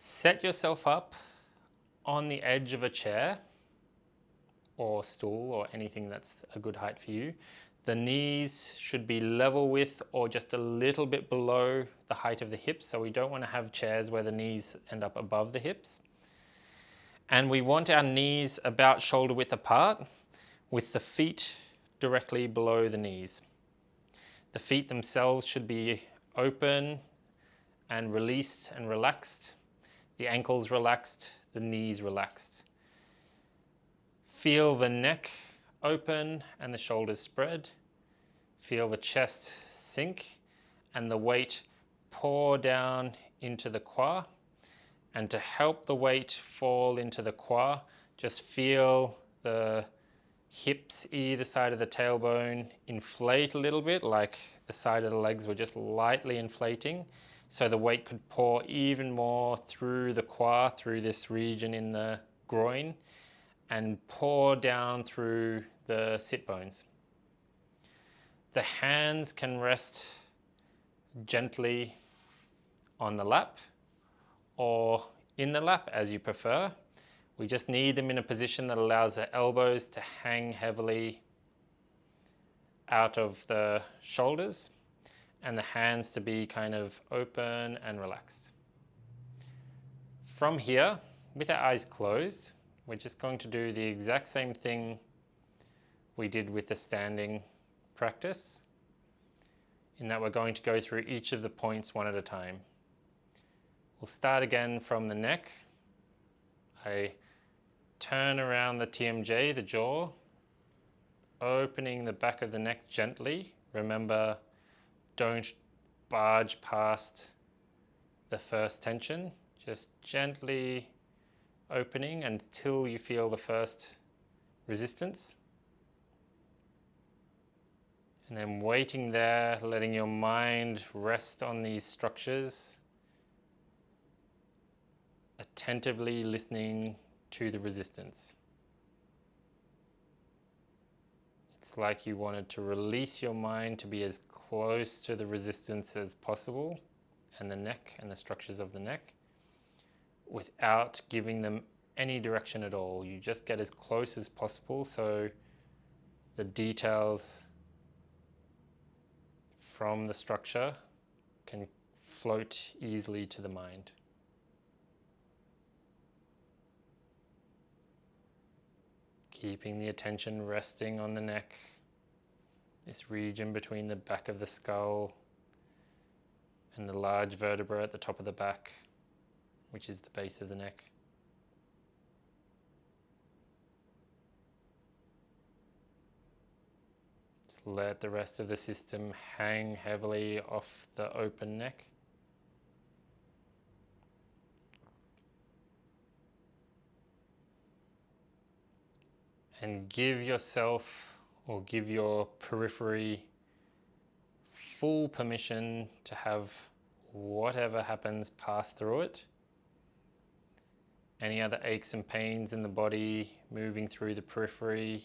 Set yourself up on the edge of a chair or stool or anything that's a good height for you. The knees should be level with or just a little bit below the height of the hips. So we don't want to have chairs where the knees end up above the hips. And we want our knees about shoulder width apart with the feet directly below the knees. The feet themselves should be open and released and relaxed. The ankles relaxed, the knees relaxed. Feel the neck open and the shoulders spread. Feel the chest sink and the weight pour down into the quad. And to help the weight fall into the quad, just feel the hips either side of the tailbone inflate a little bit, like the side of the legs were just lightly inflating. So the weight could pour even more through the quad, through this region in the groin, and pour down through the sit bones. The hands can rest gently on the lap or in the lap as you prefer. We just need them in a position that allows the elbows to hang heavily out of the shoulders and the hands to be kind of open and relaxed. From here, with our eyes closed, we're just going to do the exact same thing we did with the standing practice, in that we're going to go through each of the points one at a time. We'll start again from the neck. I turn around the TMJ, the jaw, opening the back of the neck gently. Remember, don't barge past the first tension, just gently opening until you feel the first resistance. And then waiting there, letting your mind rest on these structures, attentively listening to the resistance. It's like you wanted to release your mind to be as close to the resistance as possible and the neck and the structures of the neck without giving them any direction at all. You just get as close as possible so the details from the structure can float easily to the mind. Keeping the attention resting on the neck, this region between the back of the skull and the large vertebra at the top of the back, which is the base of the neck. Just let the rest of the system hang heavily off the open neck. And give yourself or give your periphery full permission to have whatever happens pass through it. Any other aches and pains in the body moving through the periphery,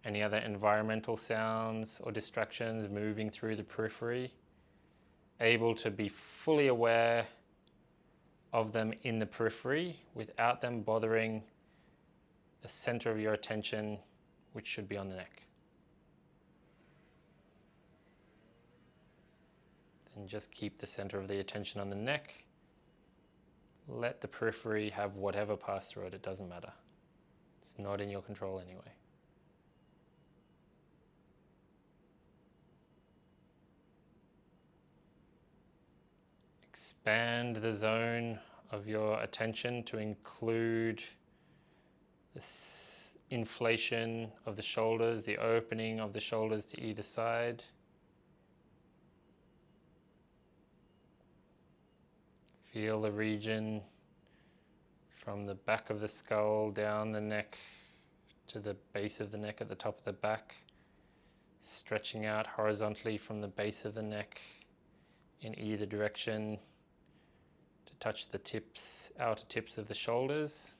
any other environmental sounds or distractions moving through the periphery, able to be fully aware of them in the periphery without them bothering the center of your attention, which should be on the neck. Then just keep the center of the attention on the neck. Let the periphery have whatever pass through it, it doesn't matter. It's not in your control anyway. Expand the zone of your attention to include this inflation of the shoulders, the opening of the shoulders to either side. Feel the region from the back of the skull down the neck to the base of the neck at the top of the back, stretching out horizontally from the base of the neck in either direction to touch the tips, outer tips of the shoulders.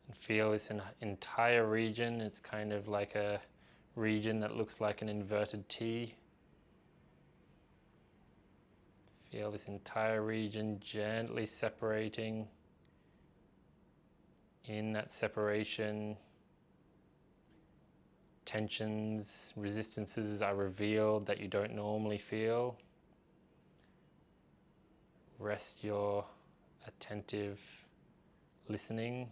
And feel this entire region. It's kind of like a region that looks like an inverted T. Feel this entire region gently separating. In that separation, tensions, resistances are revealed that you don't normally feel. Rest your attentive listening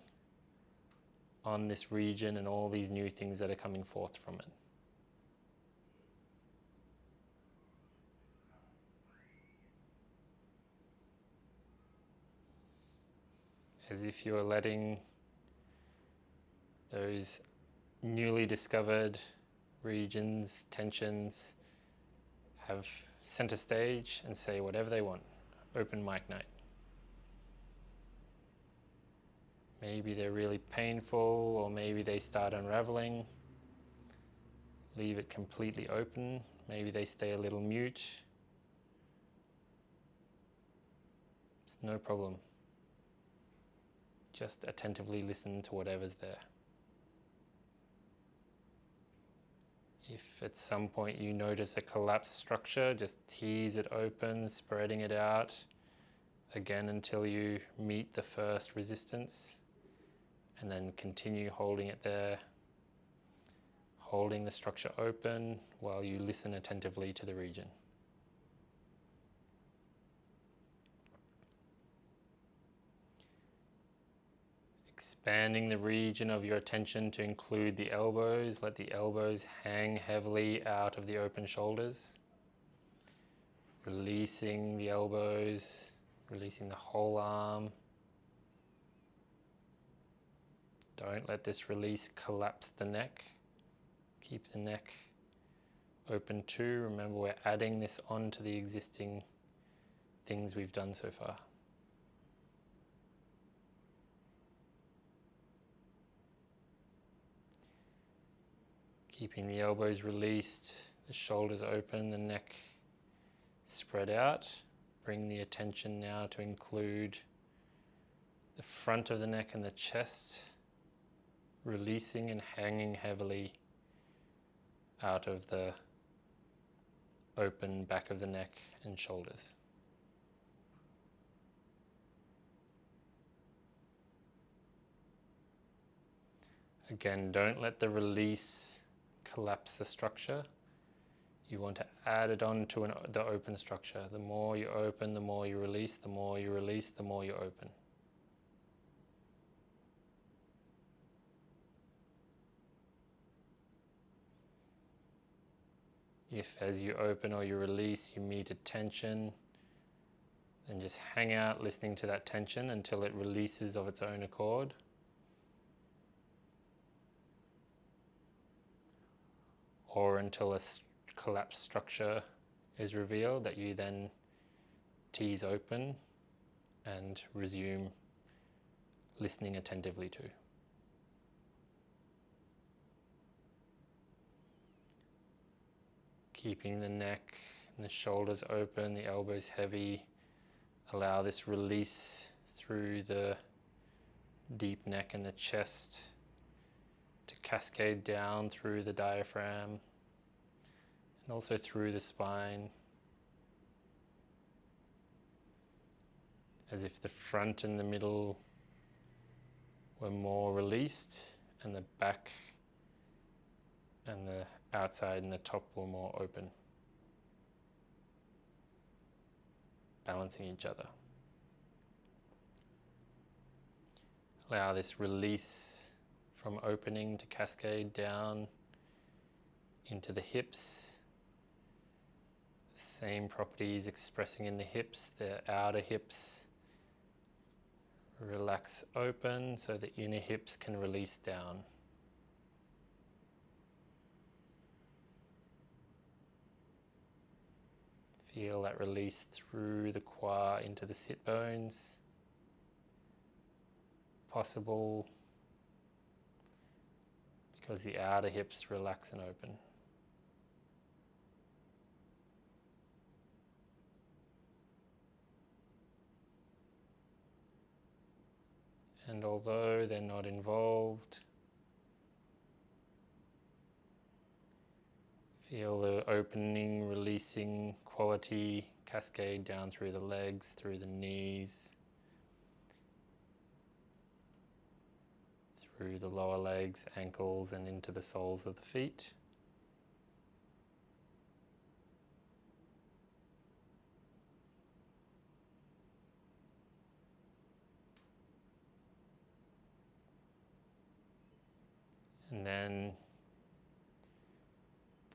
on this region and all these new things that are coming forth from it. As if you are letting those newly discovered regions, tensions, have center stage and say whatever they want. Open mic night. Maybe they're really painful, or maybe they start unraveling. Leave it completely open. Maybe they stay a little mute. It's no problem. Just attentively listen to whatever's there. If at some point you notice a collapsed structure, just tease it open, spreading it out, again until you meet the first resistance, and then continue holding it there, holding the structure open while you listen attentively to the region. Expanding the region of your attention to include the elbows. Let the elbows hang heavily out of the open shoulders. Releasing the elbows, releasing the whole arm. Don't let this release collapse the neck. Keep the neck open too. Remember, we're adding this on to the existing things we've done so far. Keeping the elbows released, the shoulders open, the neck spread out. Bring the attention now to include the front of the neck and the chest, releasing and hanging heavily out of the open back of the neck and shoulders. Again, don't let the release collapse the structure. You want to add it on to the open structure. The more you open, the more you release. The more you release, the more you open. If as you open or you release, you meet a tension, then just hang out listening to that tension until it releases of its own accord. Or until a collapsed structure is revealed that you then tease open and resume listening attentively to. Keeping the neck and the shoulders open, the elbows heavy. Allow this release through the deep neck and the chest to cascade down through the diaphragm and also through the spine, as if the front and the middle were more released and the back and the outside and the top were more open, balancing each other. Allow this release from opening to cascade down into the hips. The same properties expressing in the hips, the outer hips relax open so the inner hips can release down. Feel that release through the quad into the sit bones. Possible because the outer hips relax and open. And although they're not involved, feel the opening, releasing quality cascade down through the legs, through the knees, through the lower legs, ankles, and into the soles of the feet. And then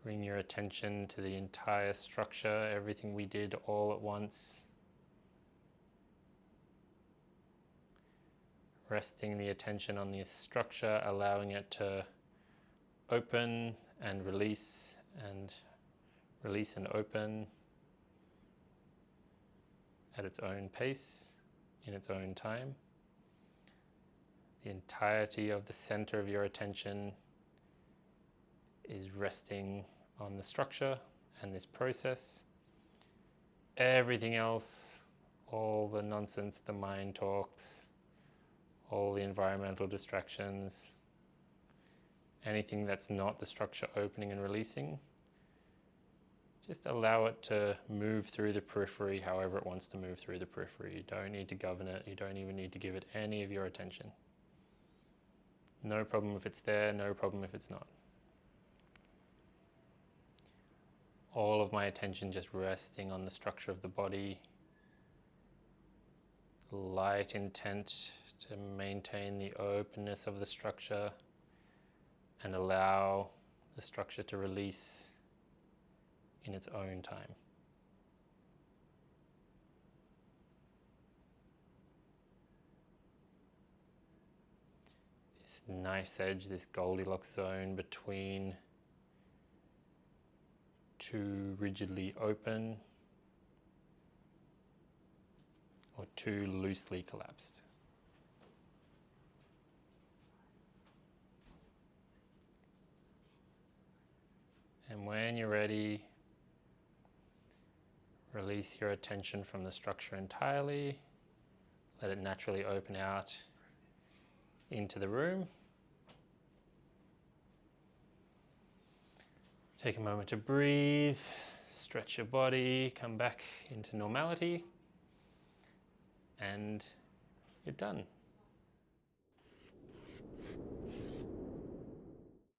bring your attention to the entire structure, everything we did all at once. Resting the attention on the structure, allowing it to open and release and open at its own pace, in its own time. The entirety of the center of your attention is resting on the structure and this process. Everything else, all the nonsense, the mind talks, all the environmental distractions, anything that's not the structure opening and releasing, just allow it to move through the periphery however it wants to move through the periphery. You don't need to govern it. You don't even need to give it any of your attention. No problem if it's there, no problem if it's not. All of my attention just resting on the structure of the body. Light intent to maintain the openness of the structure and allow the structure to release in its own time. This knife's edge, this Goldilocks zone between too rigidly open or too loosely collapsed. And when you're ready, release your attention from the structure entirely. Let it naturally open out into the room. Take a moment to breathe, stretch your body, come back into normality, and you're done.